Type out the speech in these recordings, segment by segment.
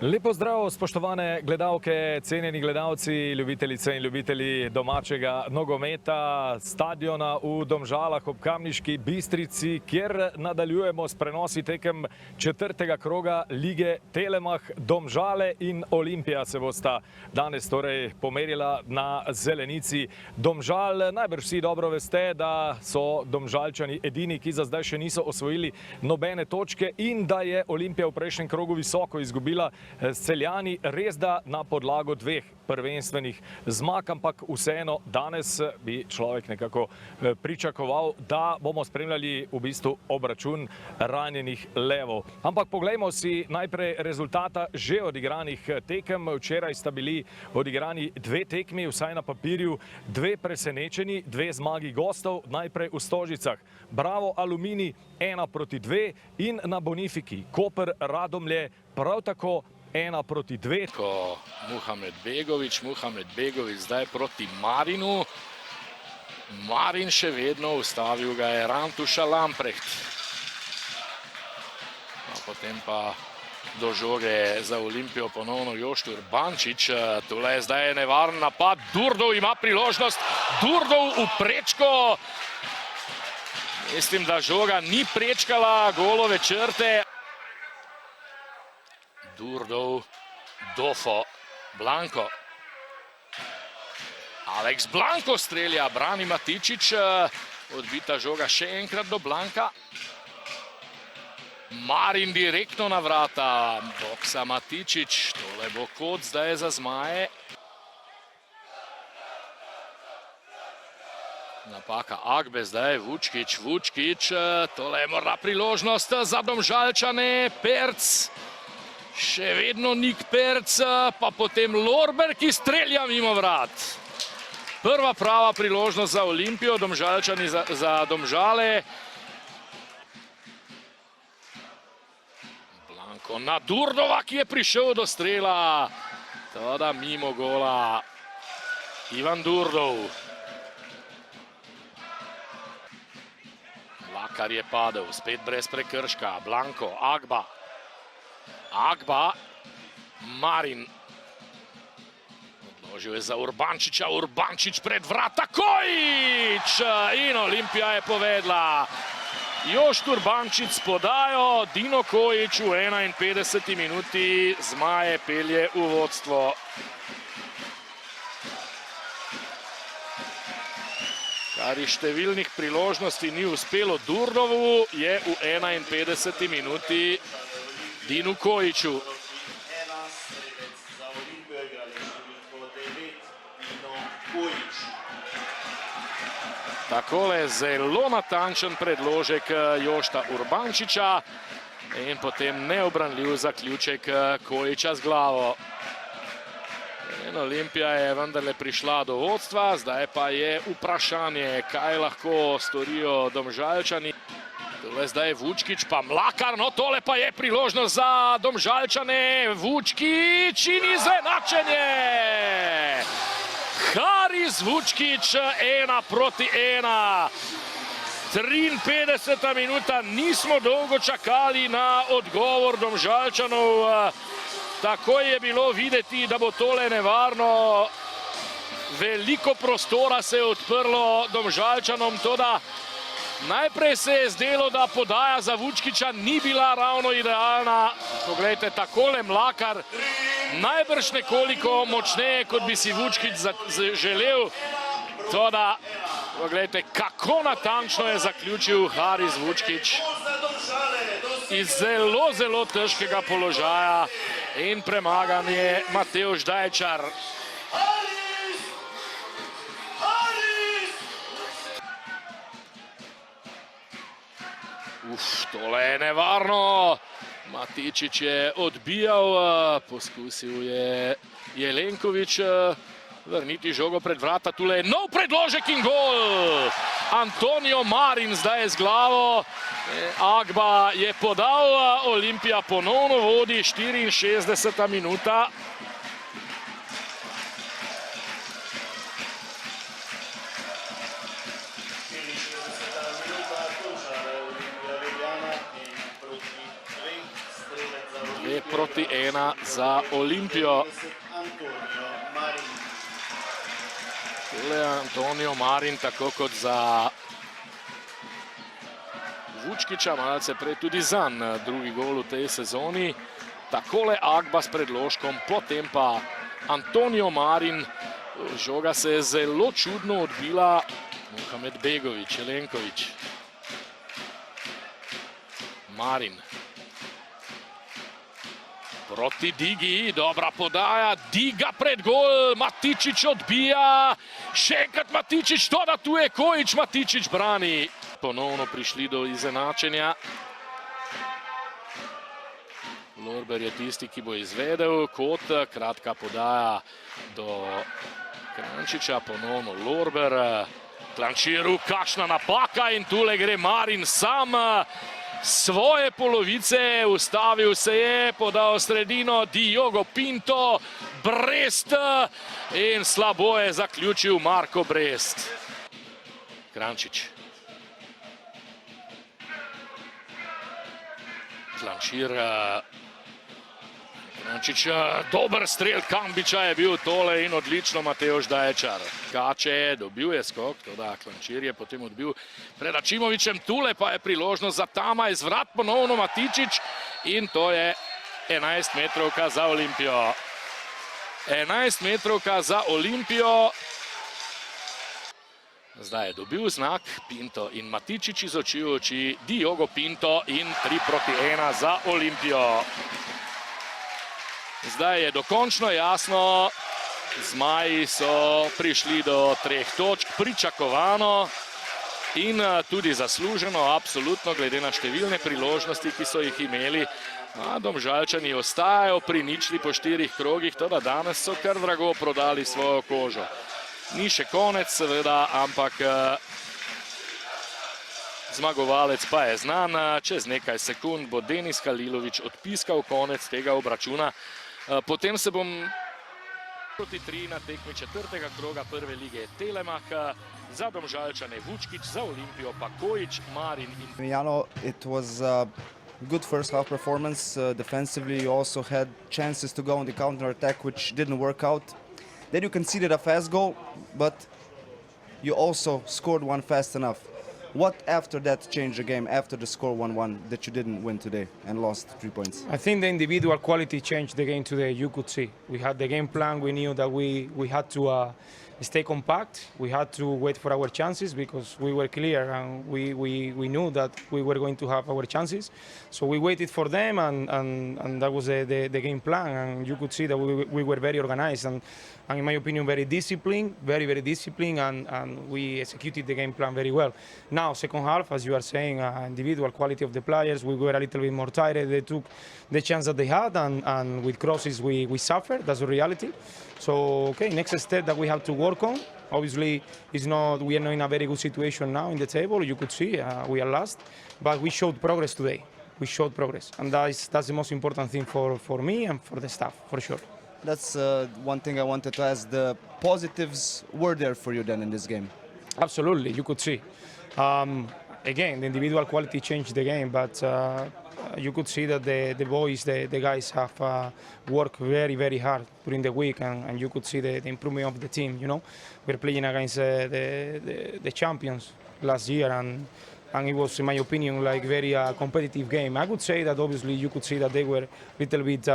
Lepo zdrav, spoštovane gledalke, cenjeni gledalci, ljubitelice in ljubitelji domačega nogometa, stadiona v Domžalah ob Kamniški Bistrici, kjer nadaljujemo s prenosi tekem četrtega kroga lige Telemach. Domžale in Olimpija se bosta danes torej pomerila na zelenici Domžal. Najbrž vsi dobro veste, da so Domžalčani edini, ki za zdaj še niso osvojili nobene točke in da je Olimpija v prejšnjem krogu visoko izgubila s Celjani, res da na podlago dveh prvenstvenih zmag, ampak vseeno danes bi človek nekako pričakoval, da bomo spremljali v bistvu obračun ranjenih levov. Ampak poglejmo si najprej rezultata že odigranih tekem. Včeraj sta bili odigrani dve tekmi, vsaj na papirju, dve presenečeni, dve zmagi gostov, najprej v Stožicah. Bravo Aluminij 1-2 in na Bonifiki Koper Radomlje prav tako 1-2. Muhamed Begović zdaj proti Marinu. Marin še vedno ustavil ga je Rantuša Lamprecht. Potem pa do žoge za Olimpijo ponovno Jošt Urbančič. Tule je zdaj nevaren napad. Durdov ima priložnost. Durdov v prečko. Mislim, da žoga ni prečkala golove črte. Durdov, Dofo, Blanko. Alex Blanko strelja, brani Matičič. Odbita žoga še enkrat do Blanka. Marin direktno na vrata. Boksa Matičič. Tole bo kot zdaj za zmaje. Napaka Agbe zdaj, Vučkič. Tole je morda priložnost za Domžalčane. Perc. Še vedno Nik Perc, pa potem Lorber, ki strelja mimo vrat. Prva prava priložnost za Olimpijo, Domžalčani za Domžale. Blanko na Durdova, ki je prišel do strela. Toda mimo gola Ivan Durdov. Mlakar je padel, spet brez prekrška. Blanko, Agba, Marin. Odložil je za Urbančiča, Urbančič pred vrata, Kojič! In Olimpija je povedla. Jošt Urbančič s podajo, Dino Kojič v 51. minuti zmaje pelje v vodstvo. Kar iz številnih priložnosti ni uspelo Durdovu, je v 51. minuti Dinu Kojiču. Takole zelo natančen predložek Jošta Urbančiča in potem neobranljiv zaključek Kojiča z glavo. In Olimpija je vendarle prišla do vodstva, zdaj pa je vprašanje, kaj lahko storijo Domžalčani. Tole zdaj Vučkič pa Mlakar, no tole pa je priložnost za Domžalčane. Vučkič in izenačenje! Haris Vučkič 1-1. 53. minuta, nismo dolgo čakali na odgovor Domžalčanov. Takoj je bilo videti, da bo tole nevarno. Veliko prostora se je odprlo Domžalčanom, toda najprej se je zdelo, da podaja za Vučkiča ni bila ravno idealna. Poglejte, takole Mlakar, najbrž nekoliko močneje, kot bi si Vučkič želel. Toda, poglejte, kako natančno je zaključil Haris Vučkič. Iz zelo, zelo težkega položaja in premagan je Matevž Dajčar. Tole je nevarno. Matičič je odbijal, poskusil je Jelenkovič vrniti žogo pred vrata. Tule je nov predložek in gol. Antonio Marin zdaj z glavo. Agba je podal, Olimpija ponovno vodi, 64. minuta. 2:1 za Olimpijo. Tole je Antonio Marin, tako kot za Vučkiča, malce prej tudi zanj drugi gol v tej sezoni. Takole Agba s predložkom, potem pa Antonio Marin. Žoga se je zelo čudno odbila. Mohamed Begović, Jelenković. Marin. Proti Digi, dobra podaja, Diga pred gol, Matičić odbija, še enkrat Matičić, to da tu je Kojić, Matičić brani. Ponovno prišli do izenačenja. Lorber je tisti, ki bo izvedel kot, kratka podaja do Krančiča, ponovno Lorber. Klančiru, kakšna napaka in tule gre Marin sam. Svoje polovice, ustavil se je, podal sredino, Diogo Pinto, Brest in slabo je zaključil Marko Brest. Krančič. Klančir. Krančič, dober strel Kambiča je bil tole in odlično Matevž Daječar. Kače, dobil je skok, toda Klančir je potem odbil pred Ačimovićem, tule pa je priložnost za Tama, izvrat ponovno Matičić in to je 11 metrovka za Olimpijo. 11 metrovka za Olimpijo. Zdaj je dobil znak Pinto in Matičić iz oči v oči, Diogo Pinto in 3:1 za Olimpijo. Zdaj je dokončno jasno, zmaji so prišli do 3 točk, pričakovano in tudi zasluženo, absolutno, glede na številne priložnosti, ki so jih imeli. Domžalčani ostajajo pri ničli po 4 krogih, toda danes so kar drago prodali svojo kožo. Ni še konec, seveda, ampak zmagovalec pa je znan. Čez nekaj sekund bo Denis Halilović odpiskal konec tega obračuna. Potem se bom proti 3 na tekmi 4. kroga prve lige Telemach. Za Domžalčane Vučkić, za Olimpijo pa Kojić, Marin in... Jano, it was a good first half performance. Defensively you also had chances to go on the counter attack which didn't work out. Then you conceded a fast goal, but you also scored one fast enough. What after that changed the game, after the score 1-1, that you didn't win today and lost 3 points? I think the individual quality changed the game today. You could see. We had the game plan. We knew that we had to stay compact. We had to wait for our chances because we were clear and we knew that we were going to have our chances. So we waited for them and that was the game plan. And you could see that we were very organized and in my opinion, very disciplined, very disciplined, and we executed the game plan very well. Now, second half, as you are saying, individual quality of the players, we were a little bit more tired. They took the chance that they had, and with crosses, we suffered. That's the reality. So, okay, next step that we have to work on. Obviously, we are not in a very good situation now in the table. You could see we are last, but we showed progress today. We showed progress, and that's the most important thing for me and for the staff, for sure. That's one thing I wanted to ask. The positives were there for you then in this game? Absolutely, you could see. Again, the individual quality changed the game, but you could see that the boys, the guys have worked very hard during the week, and you could see the improvement of the team. You know, we're playing against the champions last year, and it was, in my opinion, like very competitive game. I would say that obviously you could see that they were a little bit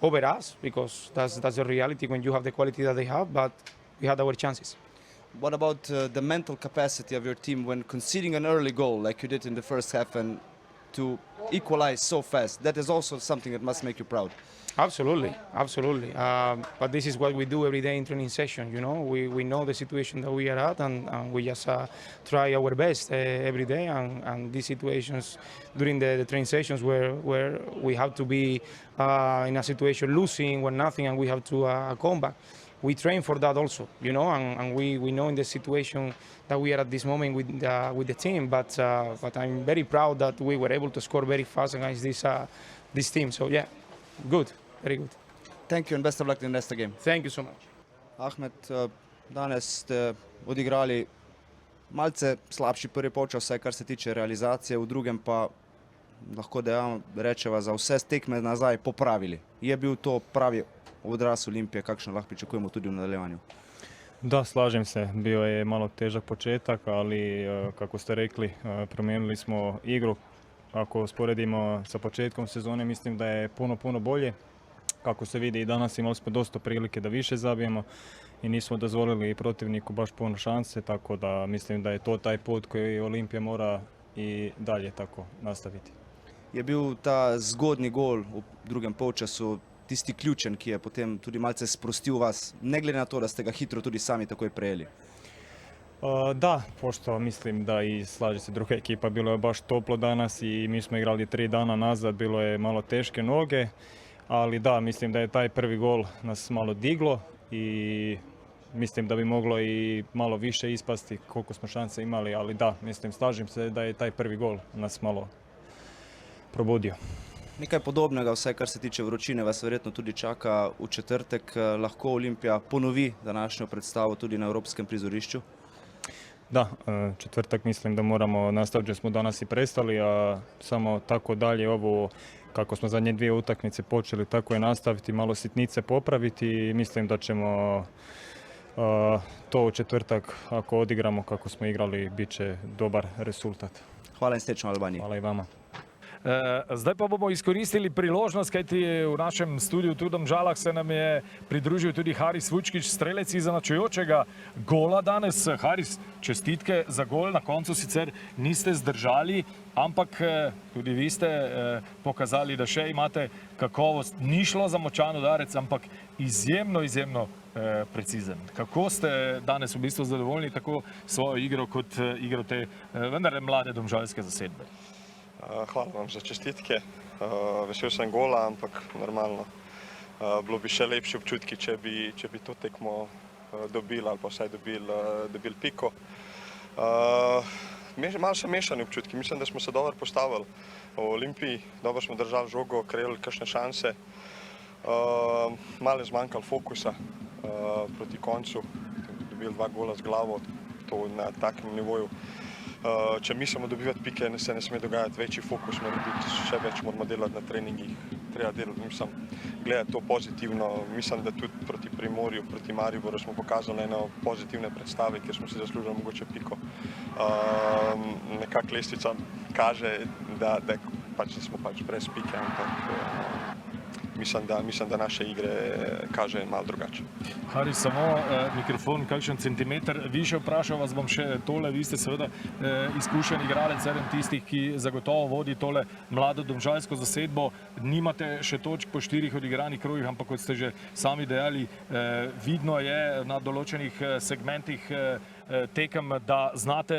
over us because that's the reality when you have the quality that they have, but we had our chances. What about the mental capacity of your team when conceding an early goal like you did in the first half and to equalize so fast? That is also something that must make you proud. Absolutely. But this is what we do every day in training session. You know, we know the situation that we are at, and we just try our best every day. And these situations during the training sessions where we have to be in a situation losing or nothing, and we have to come back. We train for that also, you know, and we know in the situation that we are at this moment with the team. But I'm very proud that we were able to score very fast against this team. So yeah, good, very good. Thank you and best of luck in the next game. Thank you so much. Ahmed, danes ste odigrali malce slabši prvi polčas, vsaj kar se tiče realizacije, v drugem pa lahko rečeva za vse tekme nazaj popravili. Je bil to pravi odraz Olimpije, kakšno lahko pričakujemo tudi v nadaljevanju? Da, slažem se. Bio je malo težak početak, ali kako ste rekli, promijenili smo igru. Ako usporedimo sa početkom sezone, mislim da je puno bolje. Kako se vidi i danas imali smo dosta prilike da više zabijemo i nismo dozvolili protivniku baš puno šanse, tako da mislim da je to taj put koji Olimpija mora i dalje tako nastaviti. Je bil ta zgodni gol v drugem polčasu tisti ključen, ki je potem tudi malce sprostil vas, ne glede na to, da ste ga hitro tudi sami takoj prejeli? Da, pošto mislim da i slaže se druga ekipa, bilo je baš toplo danas i mi smo igrali 3 dana nazad, bilo je malo teške noge, ali da, mislim da je taj prvi gol nas malo diglo i mislim da bi moglo i malo više ispasti koliko smo šanse imali, ali da, mislim, slažem se da je taj prvi gol nas malo probudio. Nekaj podobnega, vsaj kar se tiče vročine, vas verjetno tudi čaka v četrtek. Lahko Olimpija ponovi današnjo predstavo tudi na evropskem prizorišču? Da, četvrtak mislim da moramo nastaviti, gdje smo danas i prestali, a samo tako dalje ovo, kako smo zadnje 2 utakmice počeli, tako je nastaviti, malo sitnice popraviti i mislim da ćemo to u četvrtak, ako odigramo kako smo igrali, bit će dobar rezultat. Hvala in srečno Albaniji. Hvala i vama. Zdaj pa bomo izkoristili priložnost, kajti v našem studiu tu v Domžalah se nam je pridružil tudi Haris Vučkić, strelec izenačujočega gola danes. Haris, čestitke za gol, na koncu sicer niste zdržali, ampak tudi vi ste pokazali, da še imate kakovost. Ni šlo za močan udarec, ampak izjemno precizen. Kako ste danes v bistvu zadovoljni tako svojo igro kot igro te vendar mlade domžalske zasedbe? Hvala vam za čestitke. Vesel sem gola, ampak normalno. Bilo bi še lepši občutki, če bi to tekmo dobili ali pa vsaj dobili piko. Malo so mešani občutki. Mislim, da smo se dobro postavili v Olimpiji, dobro smo držali žogo, kreirali kakšne šanse. Malo je zmanjkalo fokusa proti koncu. Dobili 2 gola z glavo, to na takem nivoju. Če mislimo dobivati pike, se ne sme dogajati, večji fokus mora biti, še več moramo delati na treningih. Treba gledati to pozitivno. Mislim, da tudi proti Primorju, proti Mariboru smo pokazali eno pozitivne predstave, kjer smo si zaslužili mogoče piko. Nekako lestvica kaže, da smo brez pike, ampak mislim, da naše igre kaže malo drugače. Haris, samo mikrofon, kakšen centimeter više vprašal vas bom še tole. Vi ste seveda izkušen igralec, eden tistih, ki zagotovo vodi tole mlado domžalsko zasedbo. Nimate še točk po 4 odigranih krogih, ampak kot ste že sami dejali, vidno je na določenih segmentih tekem, da znate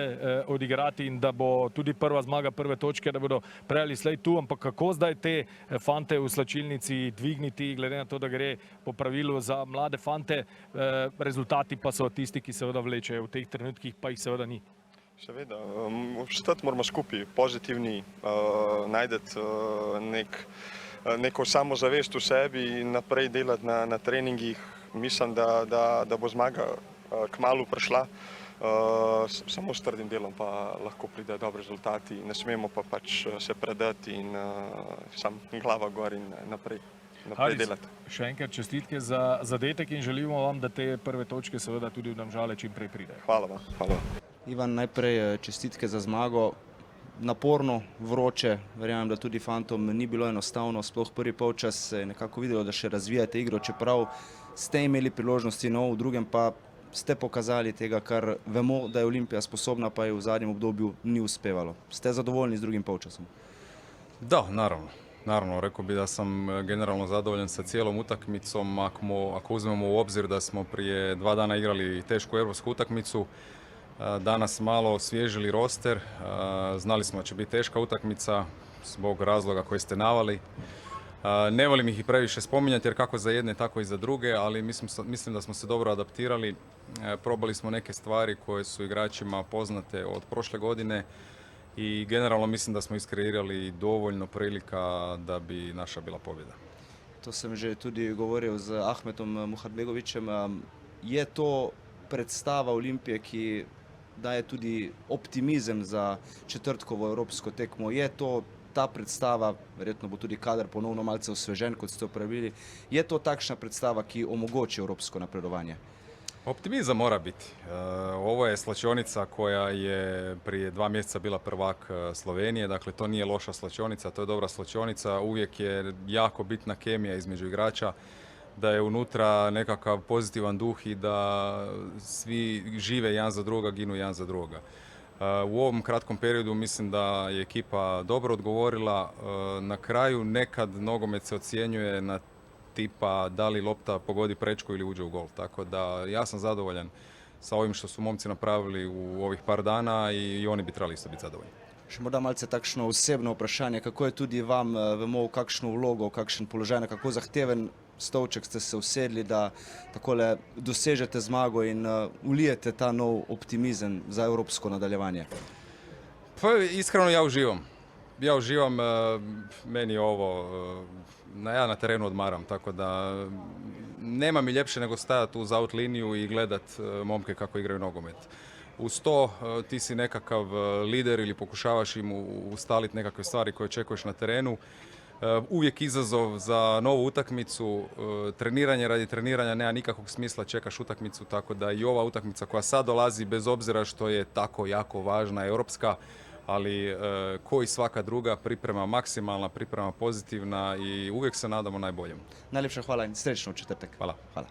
odigrati in da bo tudi prva zmaga, prve točke, da bodo prej ali slej tu. Ampak kako zdaj te fante v slačilnici dvigniti, glede na to, da gre po pravilu za mlade fante, rezultati pa so tisti, ki seveda vlečejo, v teh trenutkih pa jih seveda ni. Seveda, stati moramo skupaj, pozitivni, najdeti neko samozavest v sebi in naprej delati na treningih. Mislim, da bo zmaga kmalu prišla. Samo s trdim delom pa lahko pridejo dobri rezultati. Ne smemo pa se predati in sam glava gor in naprej delati. Haris, še enkrat čestitke za zadetek in želimo vam, da te prve točke seveda tudi v Domžale čim prej pridejo. Hvala vam. Ivan, najprej čestitke za zmago. Naporno, vroče, verjamem, da tudi fantom ni bilo enostavno, sploh prvi polčas se je nekako videlo, da še razvijate igro, čeprav ste imeli priložnosti, v drugem pa ste pokazali tega, kar vemo, da je Olimpija sposobna, pa je v zadnjem obdobju ni uspevalo. Ste zadovoljni z drugim polčasom? Da, naravno. Rekao bi da sam generalno zadovoljan sa cijelom utakmicom. Ako uzmemo u obzir da smo prije 2 dana igrali tešku europsku utakmicu, danas malo osvježili roster, znali smo da će biti teška utakmica zbog razloga koje ste navali. Ne volim ih i previše spominjati jer kako za jedne tako i za druge, ali mislim da smo se dobro adaptirali. Probali smo neke stvari koje su igračima poznate od prošle godine i generalno mislim da smo iskreirali dovoljno prilika da bi naša bila pobjeda. To sem že tudi govoril z Ahmetom Muhadbegovićem. Je to predstava Olimpije, ki daje tudi optimizem za četrtkovo evropsko tekmo? Je to ta predstava, verjetno bo tudi kader ponovno malce osvežen, kot ste upravili, je to takšna predstava, ki omogoči evropsko napredovanje? Optimizam mora biti. Ovo je slačionica koja je prije 2 mjeseca bila prvak Slovenije, dakle to nije loša slačionica, to je dobra slačionica, uvijek je jako bitna kemija između igrača, da je unutra nekakav pozitivan duh i da svi žive jedan za druga, ginu jedan za druga. U ovom kratkom periodu mislim da je ekipa dobro odgovorila. Na kraju nekad nogomet se ocjenjuje na tipa da li lopta pogodi prečku ili uđe u gol. Tako da ja sam zadovoljan sa ovim što su momci napravili u ovih par dana i oni bi trebali isto biti zadovoljni. Še morda malce takšno osebno vprašanje, kako je tudi vam, vemo, v kakšno vlogo, v kakšen položaj, na kako zahteven stolček ste se usedli, da takole dosežete zmago in ulijete ta nov optimizem za evropsko nadaljevanje? Pa iskreno ja uživam. Ja uživam, meni je ovo, ja na terenu odmaram, tako da nema mi ljepše nego stajati uz out liniju i gledat momke kako igraju nogomet. Uz to ti si nekakav lider ili pokušavaš im ustaliti nekakve stvari koje očekuješ na terenu. Uvijek izazov za novu utakmicu, treniranje radi treniranja nema nikakvog smisla, čekaš utakmicu, tako da i ova utakmica koja sad dolazi, bez obzira što je tako jako važna, europska, ali ko i svaka druga, priprema maksimalna, priprema pozitivna i uvijek se nadamo najboljem. Najlepša hvala in srečno v četrtek. Hvala. Hvala.